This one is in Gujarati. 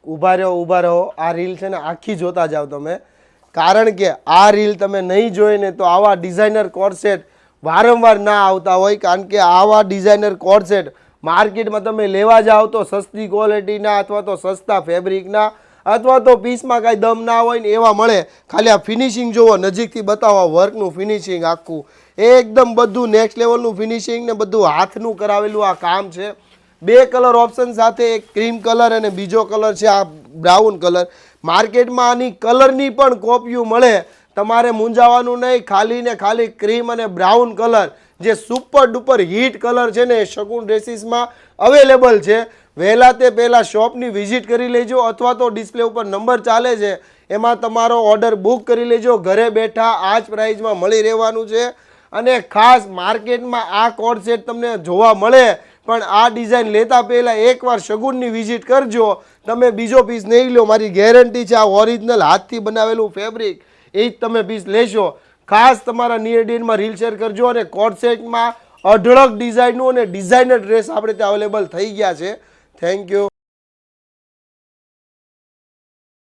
ઊભા રહો આ રીલ છે ને આખી જોતા જાઓ તમે, કારણ કે આ રીલ તમે નહીં જોઈ ને તો આવા ડિઝાઇનર કોડ સેટ વારંવાર ના આવતા હોય, કારણ કે આવા ડિઝાઇનર કોડ સેટ માર્કેટમાં તમે લેવા જાઓ તો સસ્તી ક્વોલિટીના અથવા તો સસ્તા ફેબ્રિકના અથવા તો પીસમાં કાંઈ દમ ના હોય ને એવા મળે. ખાલી આ ફિનિશિંગ જુઓ, નજીકથી બતાવો વર્કનું ફિનિશિંગ આખું એકદમ બધું નેક્સ્ટ લેવલનું ફિનિશિંગ ને બધું હાથનું કરાવેલું આ કામ છે. 2 કલર ઓપ્શન સાથે, એક ક્રીમ કલર અને બીજો કલર છે આ બ્રાઉન કલર. માર્કેટમાં આની કલરની પણ કોપીઓ મળે, તમારે મૂંઝાવાનું નહીં. ખાલી ને ખાલી ક્રીમ અને બ્રાઉન કલર જે સુપર ડુપર હિટ કલર છે ને એ શકુન ડ્રેસીસમાં અવેલેબલ છે. વહેલા તે પહેલાં શોપની વિઝિટ કરી લેજો અથવા તો ડિસ્પ્લે ઉપર નંબર ચાલે છે એમાં તમારો ઓર્ડર બુક કરી લેજો. ઘરે બેઠા આ જ પ્રાઇઝમાં મળી રહેવાનું છે. અને ખાસ માર્કેટમાં આ કોડ સેટ તમને જોવા મળે, પણ આ ડિઝાઇન લેતા પહેલાં એકવાર શગુનની વિઝિટ કરજો. તમે બીજો પીસ નહીં લો, મારી ગેરંટી છે. આ ઓરિજિનલ હાથથી બનાવેલું ફેબ્રિક એ જ તમે પીસ લેશો. ખાસ તમારા નિયર ડીનમાં રીલ શેર કરજો. અને કોડ સેટમાં અઢળક ડિઝાઇનનું અને ડિઝાઇનર ડ્રેસ આપણે ત્યાં અવેલેબલ થઈ ગયા છે. Thank you.